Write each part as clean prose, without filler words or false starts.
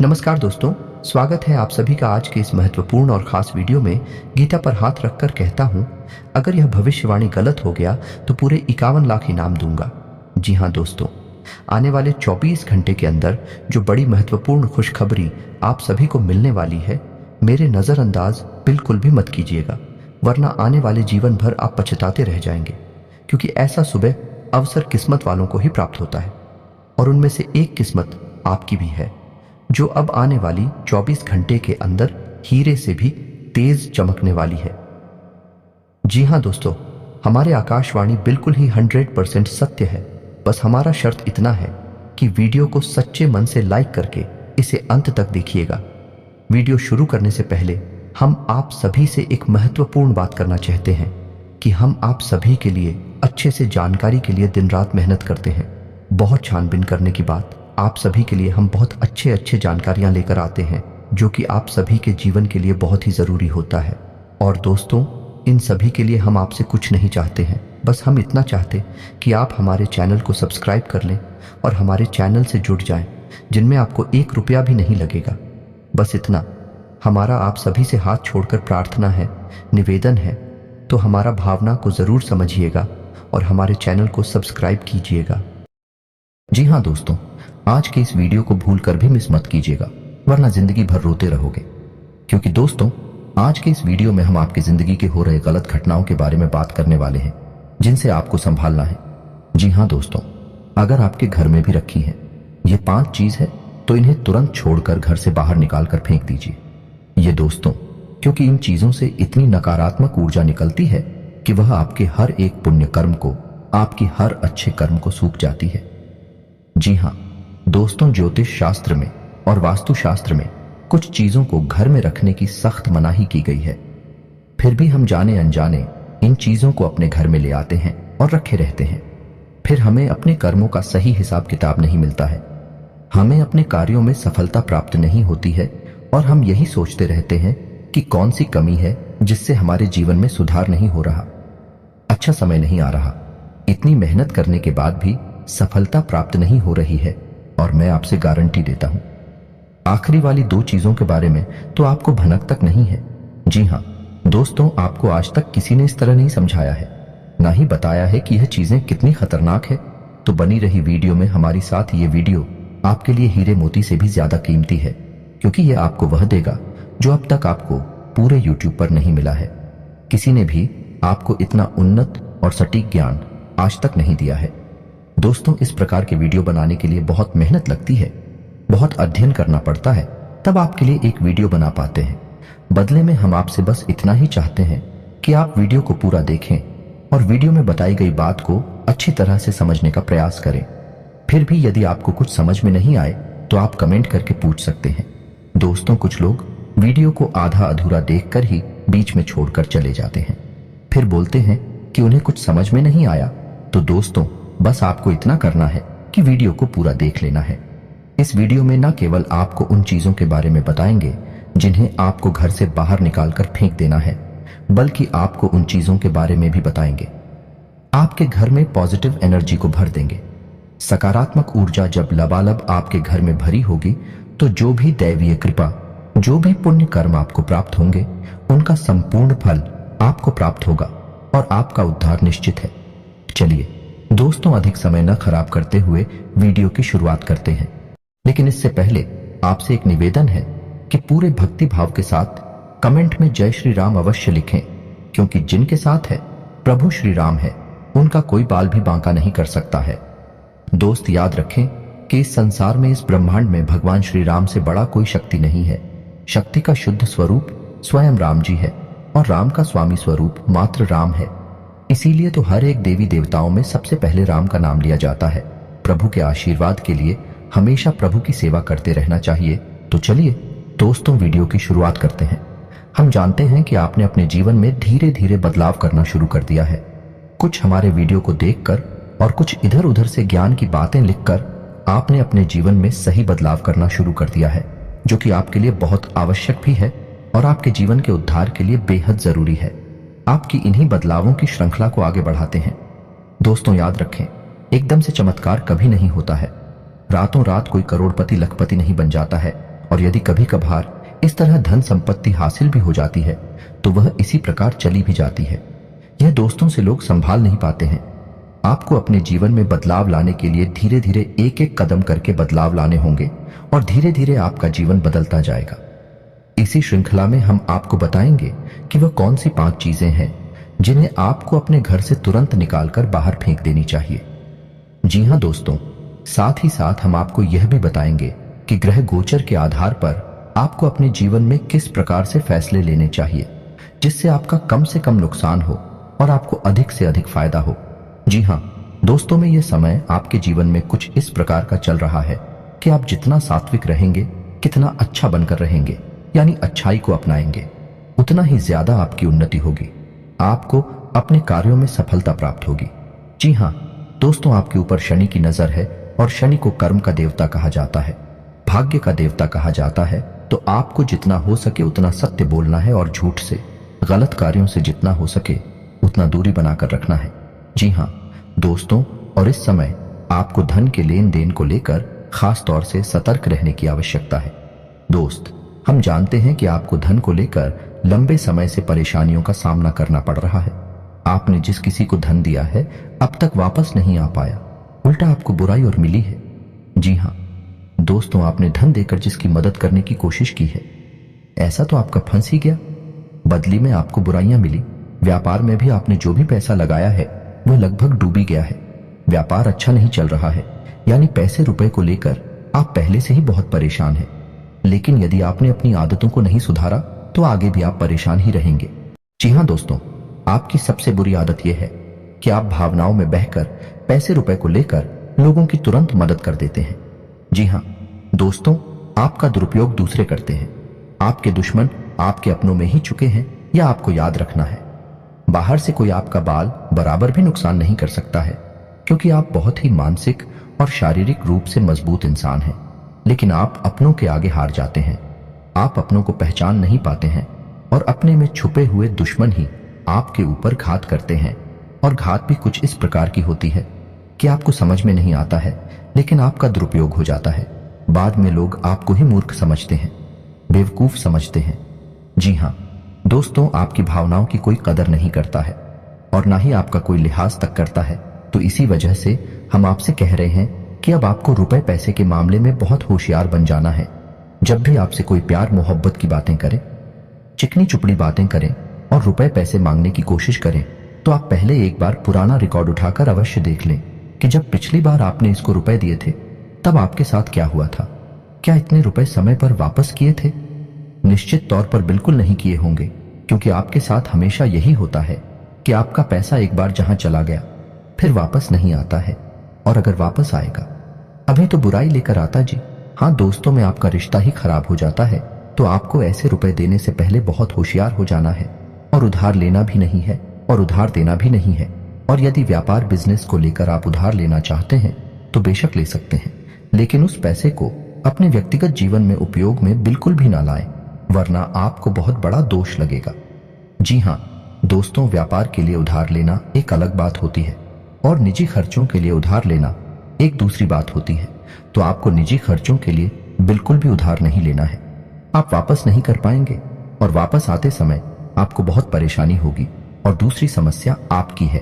नमस्कार दोस्तों, स्वागत है आप सभी का आज के इस महत्वपूर्ण और खास वीडियो में। गीता पर हाथ रखकर कहता हूँ, अगर यह भविष्यवाणी गलत हो गया तो पूरे 51 लाख इनाम दूंगा। जी हाँ दोस्तों, आने वाले 24 घंटे के अंदर जो बड़ी महत्वपूर्ण खुशखबरी आप सभी को मिलने वाली है, मेरे नज़रअंदाज बिल्कुल भी मत कीजिएगा, वरना आने वाले जीवन भर आप पछताते रह जाएंगे। क्योंकि ऐसा सुबह अवसर किस्मत वालों को ही प्राप्त होता है, और उनमें से एक किस्मत आपकी भी है, जो अब आने वाली 24 घंटे के अंदर हीरे से भी तेज चमकने वाली है। जी हाँ दोस्तों, हमारे आकाशवाणी बिल्कुल ही 100% सत्य है। बस हमारा शर्त इतना है कि वीडियो को सच्चे मन से लाइक करके इसे अंत तक देखिएगा। वीडियो शुरू करने से पहले हम आप सभी से एक महत्वपूर्ण बात करना चाहते हैं कि हम आप सभी के लिए अच्छे से जानकारी के लिए दिन रात मेहनत करते हैं। बहुत छानबीन करने की बात, आप सभी के लिए हम बहुत अच्छे जानकारियां लेकर आते हैं, जो कि आप सभी के जीवन के लिए बहुत ही ज़रूरी होता है। और दोस्तों, इन सभी के लिए हम आपसे कुछ नहीं चाहते हैं, बस हम इतना चाहते कि आप हमारे चैनल को सब्सक्राइब कर लें और हमारे चैनल से जुड़ जाएं, जिनमें आपको 1 रुपया भी नहीं लगेगा। बस इतना हमारा आप सभी से हाथ छोड़कर प्रार्थना है, निवेदन है। तो हमारा भावना को ज़रूर समझिएगा और हमारे चैनल को सब्सक्राइब कीजिएगा। जी हाँ दोस्तों, आज के इस वीडियो को भूलकर भी मिस मत कीजिएगा, वरना जिंदगी भर रोते रहोगे। क्योंकि दोस्तों, आज के इस वीडियो में हम आपकी जिंदगी के हो रहे गलत घटनाओं के बारे में बात करने वाले हैं, जिनसे आपको संभालना है। जी हाँ दोस्तों, अगर आपके घर में भी रखी है ये 5 चीज है तो इन्हें तुरंत छोड़कर घर से बाहर निकाल कर फेंक दीजिए। ये दोस्तों, क्योंकि इन चीजों से इतनी नकारात्मक ऊर्जा निकलती है कि वह आपके हर एक पुण्य कर्म को, आपकी हर अच्छे कर्म को सूख जाती है। जी हाँ दोस्तों, ज्योतिष शास्त्र में और वास्तु शास्त्र में कुछ चीजों को घर में रखने की सख्त मनाही की गई है। फिर भी हम जाने अनजाने इन चीजों को अपने घर में ले आते हैं और रखे रहते हैं। फिर हमें अपने कर्मों का सही हिसाब किताब नहीं मिलता है, हमें अपने कार्यों में सफलता प्राप्त नहीं होती है, और हम यही सोचते रहते हैं कि कौन सी कमी है जिससे हमारे जीवन में सुधार नहीं हो रहा, अच्छा समय नहीं आ रहा। इतनी मेहनत करने के बाद भी सफलता प्राप्त नहीं हो रही है, और मैं आपसे गारंटी देता हूं, आखिरी वाली 2 चीजों के बारे में तो आपको भनक तक नहीं है। जी हां दोस्तों, आपको आज तक किसी ने इस तरह नहीं समझाया है, ना ही बताया है कि यह चीजें कितनी खतरनाक है। तो बनी रही वीडियो में हमारी साथ ये वीडियो आपके लिए हीरे मोती से भी ज्यादा कीमती है, क्योंकि यह आपको वह देगा जो अब तक आपको पूरे यूट्यूब पर नहीं मिला है। किसी ने भी आपको इतना उन्नत और सटीक ज्ञान आज तक नहीं दिया है। दोस्तों, इस प्रकार के वीडियो बनाने के लिए बहुत मेहनत लगती है, बहुत अध्ययन करना पड़ता है, तब आपके लिए एक वीडियो बना पाते हैं। बदले में हम आपसे बस इतना ही चाहते हैं कि आप वीडियो को पूरा देखें और वीडियो में बताई गई बात को अच्छी तरह से समझने का प्रयास करें। फिर भी यदि आपको कुछ समझ में नहीं आए तो आप कमेंट करके पूछ सकते हैं। दोस्तों, कुछ लोग वीडियो को आधा अधूरा देखकर ही बीच में छोड़कर चले जाते हैं, फिर बोलते हैं कि उन्हें कुछ समझ में नहीं आया। तो दोस्तों, बस आपको इतना करना है कि वीडियो को पूरा देख लेना है। इस वीडियो में न केवल आपको उन चीजों के बारे में बताएंगे जिन्हें आपको घर से बाहर निकालकर फेंक देना है, बल्कि आपको उन चीजों के बारे में भी बताएंगे आपके घर में पॉजिटिव एनर्जी को भर देंगे। सकारात्मक ऊर्जा जब लबालब आपके घर में भरी होगी तो जो भी दैवीय कृपा, जो भी पुण्य कर्म आपको प्राप्त होंगे, उनका संपूर्ण फल आपको प्राप्त होगा और आपका उद्धार निश्चित है। चलिए दोस्तों, अधिक समय न खराब करते हुए वीडियो की शुरुआत करते हैं। लेकिन इससे पहले आपसे एक निवेदन है कि पूरे भक्ति भाव के साथ कमेंट में जय श्री राम अवश्य लिखें, क्योंकि जिनके साथ है प्रभु श्री राम है, उनका कोई बाल भी बांका नहीं कर सकता है। दोस्त, याद रखें कि इस संसार में, इस ब्रह्मांड में भगवान श्री राम से बड़ा कोई शक्ति नहीं है। शक्ति का शुद्ध स्वरूप स्वयं राम जी है, और राम का स्वामी स्वरूप मात्र राम है। इसीलिए तो हर एक देवी देवताओं में सबसे पहले राम का नाम लिया जाता है। प्रभु के आशीर्वाद के लिए हमेशा प्रभु की सेवा करते रहना चाहिए। तो चलिए दोस्तों, वीडियो की शुरुआत करते हैं। हम जानते हैं कि आपने अपने जीवन में धीरे धीरे बदलाव करना शुरू कर दिया है। कुछ हमारे वीडियो को देखकर और कुछ इधर उधर से ज्ञान की बातें लिखकर आपने अपने जीवन में सही बदलाव करना शुरू कर दिया है, जो कि आपके लिए बहुत आवश्यक भी है और आपके जीवन के उद्धार के लिए बेहद जरूरी है। आपकी इन्हीं बदलावों की श्रृंखला को आगे बढ़ाते हैं। दोस्तों, याद रखें, एकदम से चमत्कार कभी नहीं होता है। रातों रात कोई करोड़पति लखपति नहीं बन जाता है, और यदि कभी कभार इस तरह धन संपत्ति हासिल भी हो जाती है तो वह इसी प्रकार चली भी जाती है। यह दोस्तों से लोग संभाल नहीं पाते हैं। आपको अपने जीवन में बदलाव लाने के लिए धीरे धीरे एक एक कदम करके बदलाव लाने होंगे और धीरे धीरे आपका जीवन बदलता जाएगा। इसी श्रृंखला में हम आपको बताएंगे कि वह कौन सी 5 चीजें हैं जिन्हें आपको अपने घर से तुरंत निकालकर बाहर फेंक देनी चाहिए। जी हां दोस्तों, साथ ही साथ हम आपको यह भी बताएंगे कि ग्रह गोचर के आधार पर आपको अपने जीवन में किस प्रकार से फैसले लेने चाहिए जिससे आपका कम से कम नुकसान हो और आपको अधिक से अधिक फायदा हो। जी हां दोस्तों, में यह समय आपके जीवन में कुछ इस प्रकार का चल रहा है कि आप जितना सात्विक रहेंगे, कितना अच्छा बनकर रहेंगे, यानी अच्छाई को अपनाएंगे, उतना ही ज्यादा आपकी उन्नति होगी। आपको अपने कार्यों में सफलता प्राप्त होगी। जी हां दोस्तों, आपके ऊपर शनि की नजर है और शनि को कर्म का देवता कहा जाता है, भाग्य का देवता कहा जाता है। तो आपको जितना हो सके उतना सत्य बोलना है और झूठ से, गलत कार्यों से जितना हो सके उतना दूरी बनाकर रखना है। जी हां दोस्तों, और इस समय आपको धन के लेन देन को लेकर खास तौर से सतर्क रहने की आवश्यकता है। दोस्त, हम जानते हैं कि आपको धन को लेकर लंबे समय से परेशानियों का सामना करना पड़ रहा है। आपने जिस किसी को धन दिया है अब तक वापस नहीं आ पाया, उल्टा आपको बुराई और मिली है। जी हां दोस्तों, आपने धन देकर जिसकी मदद करने की कोशिश की है, ऐसा तो आपका फंस ही गया, बदली में आपको बुराइयां मिली। व्यापार में भी आपने जो भी पैसा लगाया है वह लगभग डूबी गया है। व्यापार अच्छा नहीं चल रहा है, यानी पैसे रुपए को लेकर आप पहले से ही बहुत परेशान हैं। लेकिन यदि आपने अपनी आदतों को नहीं सुधारा तो आगे भी आप परेशान ही रहेंगे। जी हां दोस्तों, आपकी सबसे बुरी आदत यह है कि आप भावनाओं में बहकर पैसे रुपए को लेकर लोगों की तुरंत मदद कर देते हैं। जी हां दोस्तों, आपका दुरुपयोग दूसरे करते हैं। आपके दुश्मन आपके अपनों में ही चुके हैं, यह आपको याद रखना है। बाहर से कोई आपका बाल बराबर भी नुकसान नहीं कर सकता है, क्योंकि आप बहुत ही मानसिक और शारीरिक रूप से मजबूत इंसान हैं। लेकिन आप अपनों के आगे हार जाते हैं। आप अपनों को पहचान नहीं पाते हैं और अपने में छुपे हुए दुश्मन ही आपके ऊपर घात करते हैं। और घात भी कुछ इस प्रकार की होती है कि आपको समझ में नहीं आता है, लेकिन आपका दुरुपयोग हो जाता है। बाद में लोग आपको ही मूर्ख समझते हैं, बेवकूफ समझते हैं। जी हां दोस्तों, आपकी भावनाओं की कोई कदर नहीं करता है और ना ही आपका कोई लिहाज तक करता है। तो इसी वजह से हम आपसे कह रहे हैं कि अब आपको रुपए पैसे के मामले में बहुत होशियार बन जाना है। जब भी आपसे कोई प्यार मोहब्बत की बातें करे, चिकनी चुपड़ी बातें करें और रुपए पैसे मांगने की कोशिश करें, तो आप पहले एक बार पुराना रिकॉर्ड उठाकर अवश्य देख लें कि जब पिछली बार आपने इसको रुपए दिए थे तब आपके साथ क्या हुआ था। क्या इतने रुपए समय पर वापस किए थे? निश्चित तौर पर बिल्कुल नहीं किए होंगे, क्योंकि आपके साथ हमेशा यही होता है कि आपका पैसा एक बार जहां चला गया फिर वापस नहीं आता है, और अगर वापस आएगा अभी तो बुराई लेकर आता। जी हाँ दोस्तों, में आपका रिश्ता ही खराब हो जाता है। तो आपको ऐसे रुपए देने से पहले बहुत होशियार हो जाना है, और उधार लेना भी नहीं है और उधार देना भी नहीं है। और यदि व्यापार बिजनेस को लेकर आप उधार लेना चाहते हैं तो बेशक ले सकते हैं, लेकिन उस पैसे को अपने व्यक्तिगत जीवन में उपयोग में बिल्कुल भी ना लाएं, वरना आपको बहुत बड़ा दोष लगेगा। जी हाँ दोस्तों, व्यापार के लिए उधार लेना एक अलग बात होती है और निजी खर्चों के लिए उधार लेना एक दूसरी बात होती है। तो आपको निजी खर्चों के लिए बिल्कुल भी उधार नहीं लेना है। आप वापस नहीं कर पाएंगे और वापस आते समय आपको बहुत परेशानी होगी। और दूसरी समस्या आपकी है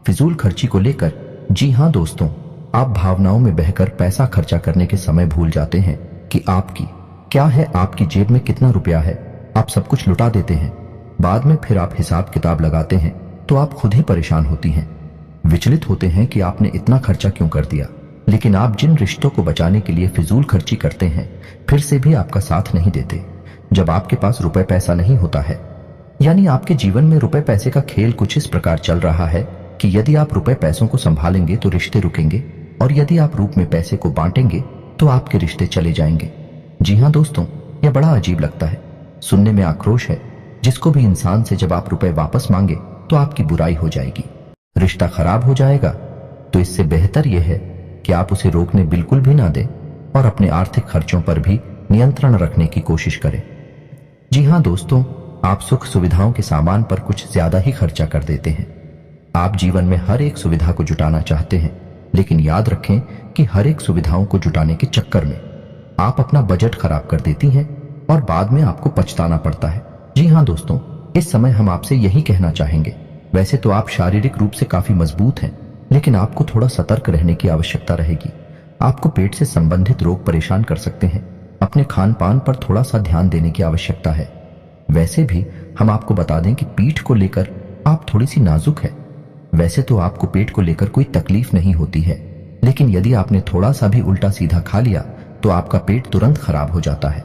फिजूल खर्ची को लेकर। जी हाँ दोस्तों, आप भावनाओं में बहकर पैसा खर्चा करने के समय भूल जाते हैं कि आपकी क्या है, आपकी जेब में कितना रुपया है। आप सब कुछ लुटा देते हैं। बाद में फिर आप हिसाब किताब लगाते हैं तो आप खुद ही परेशान होती हैं, विचलित होते हैं कि आपने इतना खर्चा क्यों कर दिया। लेकिन आप जिन रिश्तों को बचाने के लिए फिजूल खर्ची करते हैं फिर से भी आपका साथ नहीं देते। जब आपके पास रुपए पैसा नहीं होता है, यानी आपके जीवन में रुपए पैसे का खेल कुछ इस प्रकार चल रहा है कि यदि आप रुपए पैसों को संभालेंगे तो रिश्ते रुकेंगे, और यदि आप रूप में पैसे को बांटेंगे तो आपके रिश्ते चले जाएंगे। जी हाँ दोस्तों, यह बड़ा अजीब लगता है, सुनने में आक्रोश है। जिसको भी इंसान से जब आप रुपए वापस मांगे तो आपकी बुराई हो जाएगी, रिश्ता खराब हो जाएगा। तो इससे बेहतर यह है कि आप उसे रोकने बिल्कुल भी ना दें और अपने आर्थिक खर्चों पर भी नियंत्रण रखने की कोशिश करें। जी हाँ दोस्तों, आप सुख सुविधाओं के सामान पर कुछ ज्यादा ही खर्चा कर देते हैं। आप जीवन में हर एक सुविधा को जुटाना चाहते हैं, लेकिन याद रखें कि हर एक सुविधाओं को जुटाने के चक्कर में आप अपना बजट खराब कर देती हैं और बाद में आपको पछताना पड़ता है। जी हाँ दोस्तों, इस समय हम आपसे यही कहना चाहेंगे। वैसे तो आप शारीरिक रूप से काफी मजबूत हैं, लेकिन आपको थोड़ा सतर्क रहने की आवश्यकता रहेगी। आपको पेट से संबंधित रोग परेशान कर सकते हैं। अपने खान पान पर थोड़ा सा ध्यान देने की आवश्यकता है। वैसे भी हम आपको बता दें कि पीठ को लेकर आप थोड़ी सी नाजुक है। वैसे तो आपको पेट को लेकर कोई तकलीफ नहीं होती है, लेकिन यदि आपने थोड़ा सा भी उल्टा सीधा खा लिया तो आपका पेट तुरंत खराब हो जाता है।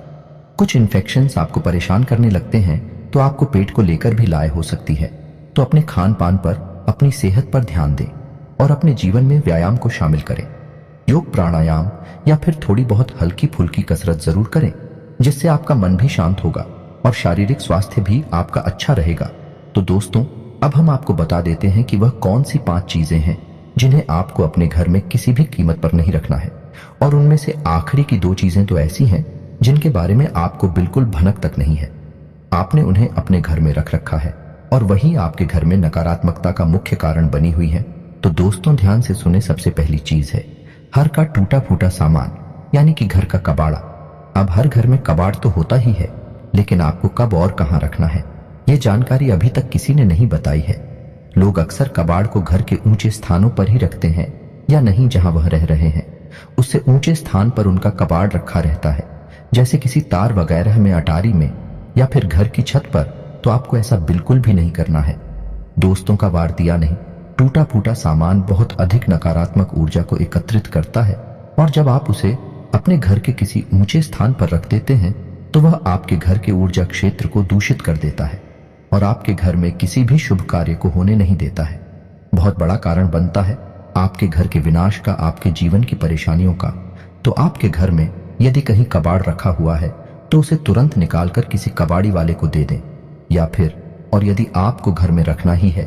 कुछ इन्फेक्शंस आपको परेशान करने लगते हैं तो आपको पेट को लेकर भी लाए हो सकती है। तो अपने खान पान पर, अपनी सेहत पर ध्यान दें और अपने जीवन में व्यायाम को शामिल करें। योग, प्राणायाम या फिर थोड़ी बहुत हल्की फुल्की कसरत जरूर करें, जिससे आपका मन भी शांत होगा और शारीरिक स्वास्थ्य भी आपका अच्छा रहेगा। तो दोस्तों, अब हम आपको बता देते हैं कि वह कौन सी 5 चीजें हैं जिन्हें आपको अपने घर में किसी भी कीमत पर नहीं रखना है। और उनमें से आखिरी की 2 चीजें तो ऐसी हैं जिनके बारे में आपको बिल्कुल भनक तक नहीं है। आपने उन्हें अपने घर में रख रखा है और वही आपके घर में नकारात्मकता का मुख्य कारण बनी हुई है। तो दोस्तों, ध्यान से सुने। सबसे पहली चीज है हर का टूटा फूटा सामान, यानी कि घर का कबाड़ा। अब हर घर में कबाड़ तो होता ही है, लेकिन आपको कब और कहां रखना है, यह जानकारी अभी तक किसी ने नहीं बताई है। लोग अक्सर कबाड़ को घर के ऊंचे स्थानों पर ही रखते हैं, या नहीं जहां वह रह रहे हैं उससे ऊंचे स्थान पर उनका कबाड़ रखा रहता है, जैसे किसी तार वगैरह में, अटारी में या फिर घर की छत पर। तो आपको ऐसा बिल्कुल भी नहीं करना है। दोस्तों का वार दिया नहीं। टूटा फूटा सामान बहुत अधिक नकारात्मक ऊर्जा को एकत्रित करता है, और जब आप उसे अपने घर के किसी ऊंचे स्थान पर रख देते हैं तो वह आपके घर के ऊर्जा क्षेत्र को दूषित कर देता है और आपके घर में किसी भी शुभ कार्य को होने नहीं देता है। बहुत बड़ा कारण बनता है आपके घर के विनाश का, आपके जीवन की परेशानियों का। तो आपके घर में यदि कहीं कबाड़ रखा हुआ है तो उसे तुरंत निकालकर किसी कबाड़ी वाले को दे दें, या फिर और यदि आपको घर में रखना ही है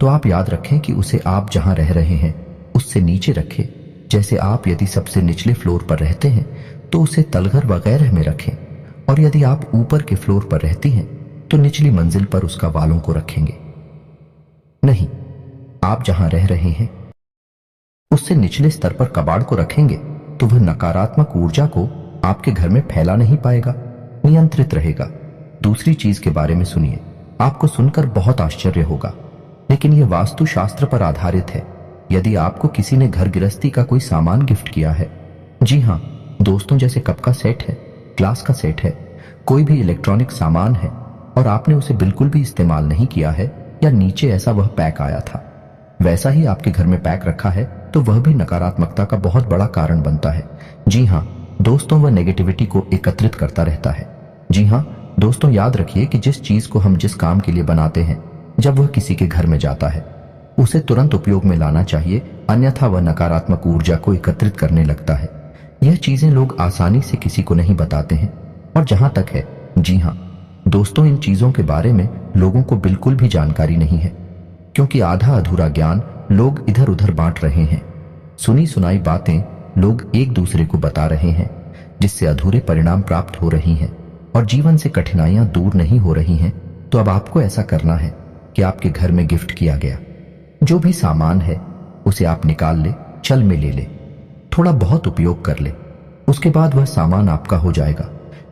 तो आप याद रखें कि उसे आप जहां रह रहे हैं उससे नीचे रखें। जैसे आप यदि सबसे निचले फ्लोर पर रहते हैं तो उसे तलघर वगैरह में रखें, और यदि आप ऊपर के फ्लोर पर रहती हैं तो निचली मंजिल पर उसका वालों को रखेंगे। नहीं, आप जहां रह रहे हैं उससे निचले स्तर पर कबाड़ को रखेंगे तो वह नकारात्मक ऊर्जा को आपके घर में फैला नहीं पाएगा, नियंत्रित रहेगा। दूसरी चीज के बारे में सुनिए। आपको सुनकर बहुत आश्चर्य होगा, लेकिन यह वास्तुशास्त्र पर आधारित है। यदि आपको किसी ने घर गृहस्थी का कोई सामान गिफ्ट किया है, जी हाँ दोस्तों, जैसे कप का सेट है, ग्लास का सेट है, कोई भी इलेक्ट्रॉनिक सामान है, और आपने उसे बिल्कुल भी इस्तेमाल नहीं किया है, या नीचे ऐसा वह पैक आया था वैसा ही आपके घर में पैक रखा है, तो वह भी नकारात्मकता का बहुत बड़ा कारण बनता है। जी हाँ दोस्तों, वह नेगेटिविटी को एकत्रित करता रहता है। जी हाँ दोस्तों, याद रखिए कि जिस चीज को हम जिस काम के लिए बनाते हैं, जब वह किसी के घर में जाता है उसे तुरंत उपयोग में लाना चाहिए, अन्यथा वह नकारात्मक ऊर्जा को एकत्रित करने लगता है। यह चीजें लोग आसानी से किसी को नहीं बताते हैं, और जहां तक है, जी हाँ दोस्तों, इन चीजों के बारे में लोगों को बिल्कुल भी जानकारी नहीं है, क्योंकि आधा अधूरा ज्ञान लोग इधर उधर बांट रहे हैं। सुनी सुनाई बातें लोग एक दूसरे को बता रहे हैं, जिससे अधूरे परिणाम प्राप्त हो रही हैं और जीवन से कठिनाइयां दूर नहीं हो रही हैं। तो अब आपको ऐसा करना है कि आपके घर में गिफ्ट किया गया जो भी सामान है उसे आप निकाल ले, चल में ले ले, थोड़ा बहुत उपयोग कर ले, उसके बाद वह सामान आपका हो जाएगा।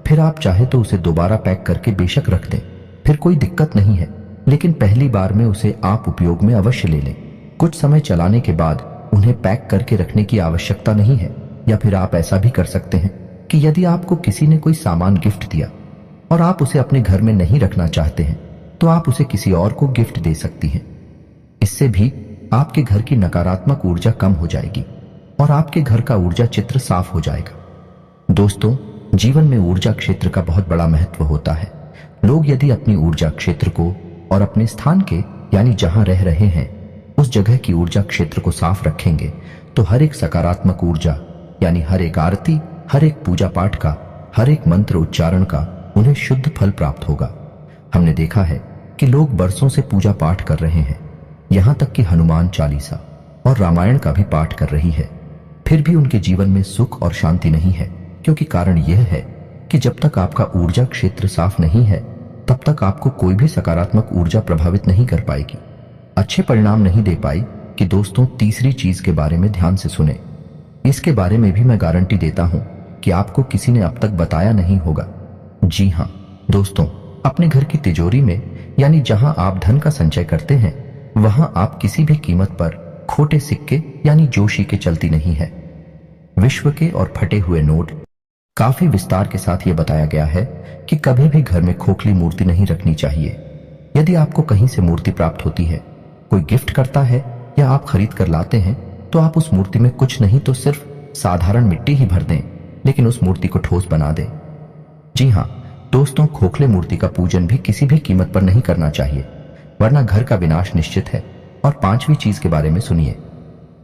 फिर आप चाहे तो उसे दोबारा पैक करके बेशक रख दें, फिर कोई दिक्कत नहीं है, लेकिन पहली बार में उसे आप उपयोग में अवश्य ले लें। कुछ समय चलाने के बाद उन्हें पैक करके रखने की आवश्यकता नहीं है। या फिर आप ऐसा भी कर सकते हैं कि यदि आपको किसी ने कोई सामान गिफ्ट दिया और आप उसे अपने घर में नहीं रखना चाहते हैं, तो आप उसे किसी और को गिफ्ट दे सकती हैं। इससे भी आपके घर की नकारात्मक ऊर्जा कम हो जाएगी और आपके घर का ऊर्जा चित्र साफ हो जाएगा। दोस्तों, जीवन में ऊर्जा क्षेत्र का बहुत बड़ा महत्व होता है। लोग यदि अपनी ऊर्जा क्षेत्र को और अपने स्थान के, यानी जहां रह रहे हैं, उस जगह की ऊर्जा क्षेत्र को साफ रखेंगे, तो हर एक सकारात्मक ऊर्जा, यानी हर एक आरती, हर एक पूजा पाठ का, हर एक मंत्र उच्चारण का उन्हें शुद्ध फल प्राप्त होगा। हमने देखा है कि लोग बरसों से पूजा पाठ कर रहे हैं, यहां तक कि हनुमान चालीसा और रामायण का भी पाठ कर रही है, फिर भी उनके जीवन में सुख और शांति नहीं है, क्योंकि कारण यह है कि जब तक आपका ऊर्जा क्षेत्र साफ नहीं है, तब तक आपको कोई भी सकारात्मक ऊर्जा प्रभावित नहीं कर पाएगी, अच्छे परिणाम नहीं दे पाई। कि दोस्तों, तीसरी चीज के बारे में ध्यान से सुने। इसके बारे में भी मैं गारंटी देता हूं कि आपको किसी ने अब तक बताया नहीं होगा। जी हाँ दोस्तों, अपने घर की तिजोरी में यानी जहां आप धन का संचय करते हैं, वहां आप किसी भी कीमत पर खोटे सिक्के यानी जोशी के चलती नहीं है। विश्व के और फटे हुए नोट। काफी विस्तार के साथ यह बताया गया है कि कभी भी घर में खोखली मूर्ति नहीं रखनी चाहिए। यदि आपको कहीं से मूर्ति प्राप्त होती है, कोई गिफ्ट करता है या आप खरीद कर लाते हैं, तो आप उस मूर्ति में कुछ नहीं तो सिर्फ साधारण मिट्टी ही भर दें, लेकिन उस मूर्ति को ठोस बना दें। जी हाँ दोस्तों, खोखले मूर्ति का पूजन भी किसी भी कीमत पर नहीं करना चाहिए, वरना घर का विनाश निश्चित है। और पांचवी चीज के बारे में सुनिए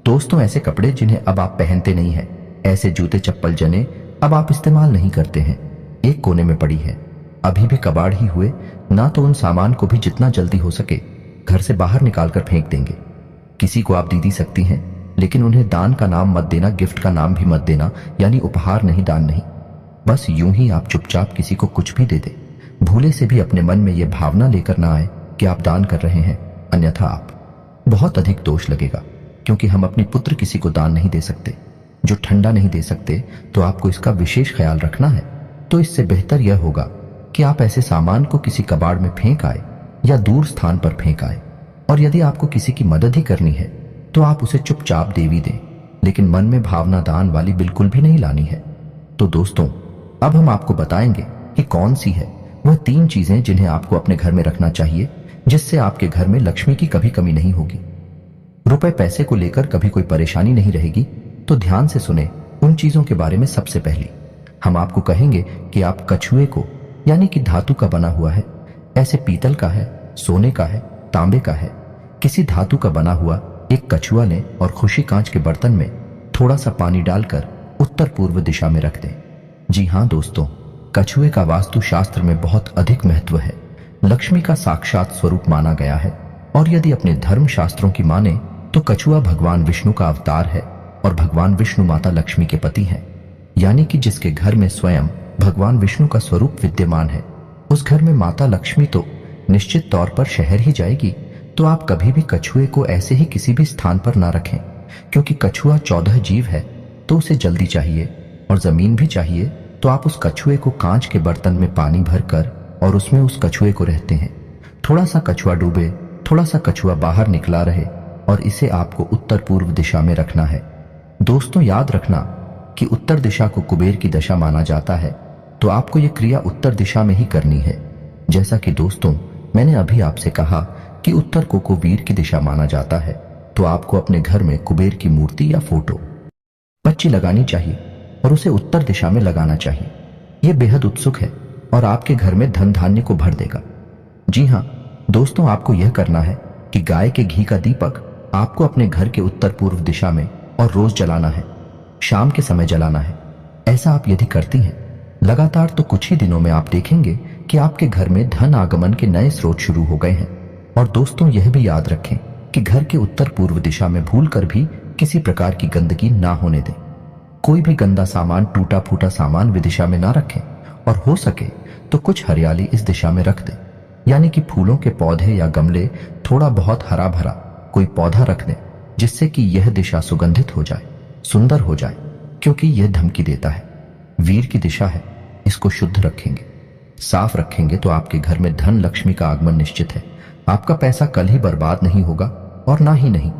दोस्तों, ऐसे कपड़े जिन्हें अब आप पहनते नहीं हैं, ऐसे जूते चप्पल जने अब आप इस्तेमाल नहीं करते हैं, एक कोने में पड़ी है, अभी भी कबाड़ ही हुए ना, तो उन सामान को भी जितना जल्दी हो सके घर से बाहर निकालकर फेंक देंगे। किसी को आप दे सकती हैं, लेकिन उन्हें दान का नाम मत देना, गिफ्ट का नाम भी मत देना, यानी उपहार नहीं, दान नहीं। बस यूं ही आप चुपचाप किसी को कुछ भी दे दे, भूले से भी अपने मन में यह भावना लेकर ना आए कि आप दान कर रहे हैं, अन्यथा आप बहुत अधिक दोष लगेगा। क्योंकि हम अपनी पुत्र किसी को दान नहीं दे सकते, जो ठंडा नहीं दे सकते, तो आपको इसका विशेष ख्याल रखना है। तो इससे बेहतर यह होगा कि आप ऐसे सामान को किसी कबाड़ में फेंक आए या दूर स्थान पर फेंक आए। और यदि आपको किसी की मदद ही करनी है तो आप उसे चुपचाप दे भी दें, लेकिन मन में भावना दान वाली बिल्कुल भी नहीं लानी है। तो दोस्तों, अब हम आपको बताएंगे कि कौन सी है वह 3 चीजें जिन्हें आपको अपने घर में रखना चाहिए, जिससे आपके घर में लक्ष्मी की कभी कमी नहीं होगी, रुपए पैसे को लेकर कभी कोई परेशानी नहीं रहेगी। तो ध्यान से सुने उन चीजों के बारे में। सबसे पहली हम आपको कहेंगे कि आप कछुए को, यानी कि धातु का बना हुआ है, ऐसे पीतल का है, सोने का है, तांबे का है, किसी धातु का बना हुआ एक कछुआ लें और खुशी कांच के बर्तन में थोड़ा सा पानी डालकर उत्तर पूर्व दिशा में रख दें। जी हाँ दोस्तों, कछुए का वास्तु शास्त्र में बहुत अधिक महत्व है, लक्ष्मी का साक्षात स्वरूप माना गया है। और यदि अपने धर्म शास्त्रों की माने तो कछुआ भगवान विष्णु का अवतार है और भगवान विष्णु माता लक्ष्मी के पति हैं, यानी कि जिसके घर में स्वयं भगवान विष्णु का स्वरूप विद्यमान है, उस घर में माता लक्ष्मी तो निश्चित तौर पर शहर ही जाएगी। तो आप कभी भी कछुए को ऐसे ही किसी भी स्थान पर ना रखें, क्योंकि कछुआ 14 जीव है, तो उसे जल्दी चाहिए और जमीन भी चाहिए। तो आप उस कछुए को कांच के बर्तन में पानी भरकर और उसमें उस कछुए को रहते हैं। थोड़ा सा कछुआ डूबे, थोड़ा सा कछुआ बाहर निकला रहे, और इसे आपको उत्तर पूर्व दिशा में रखना है। दोस्तों याद रखना कि उत्तर दिशा को कुबेर की दशा माना जाता है, तो आपको यह क्रिया उत्तर दिशा में ही करनी है। जैसा कि दोस्तों मैंने अभी आपसे कहा कि उत्तर को वीर की दिशा माना जाता है, तो आपको अपने घर में कुबेर की मूर्ति या फोटो बच्ची लगानी चाहिए और उसे उत्तर दिशा में लगाना चाहिए। यह बेहद उत्सुक है और आपके घर में धन धान्य को भर देगा। जी हाँ दोस्तों, आपको यह करना है कि गाय के घी का दीपक आपको अपने घर के उत्तर पूर्व दिशा में और रोज जलाना है, शाम के समय जलाना है। ऐसा आप यदि करती हैं लगातार, तो कुछ ही दिनों में आप देखेंगे कि आपके घर में धन आगमन के नए स्रोत शुरू हो गए हैं। और दोस्तों यह भी याद रखें कि घर के उत्तर पूर्व दिशा में भूलकर भी किसी प्रकार की गंदगी ना होने दें। कोई भी गंदा सामान, टूटा फूटा सामान विदिशा में ना रखें, और हो सके तो कुछ हरियाली इस दिशा में रख दें, यानी कि फूलों के पौधे या गमले, थोड़ा बहुत हरा भरा कोई पौधा रख दें, जिससे कि यह दिशा सुगंधित हो जाए, सुंदर हो जाए, क्योंकि यह धमकी देता है, वीर की दिशा है। इसको शुद्ध रखेंगे, साफ रखेंगे, तो आपके घर में धन लक्ष्मी का आगमन निश्चित है। आपका पैसा कल ही बर्बाद नहीं होगा, और ना ही नहीं,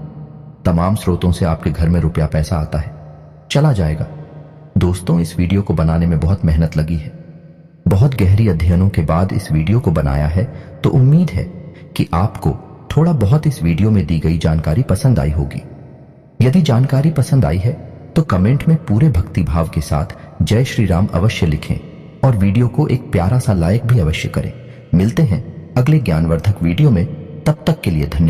तमाम स्रोतों से आपके घर में रुपया पैसा आता है, चला जाएगा। दोस्तों इस वीडियो को बनाने में बहुत मेहनत लगी है, बहुत गहरी अध्ययनों के बाद इस वीडियो को बनाया है। तो उम्मीद है कि आपको थोड़ा बहुत इस वीडियो में दी गई जानकारी पसंद आई होगी। यदि जानकारी पसंद आई है तो कमेंट में पूरे भक्ति भाव के साथ जय श्री राम अवश्य लिखें, और वीडियो को एक प्यारा सा लाइक भी अवश्य करें। मिलते हैं अगले ज्ञानवर्धक वीडियो में, तब तक के लिए धन्यवाद।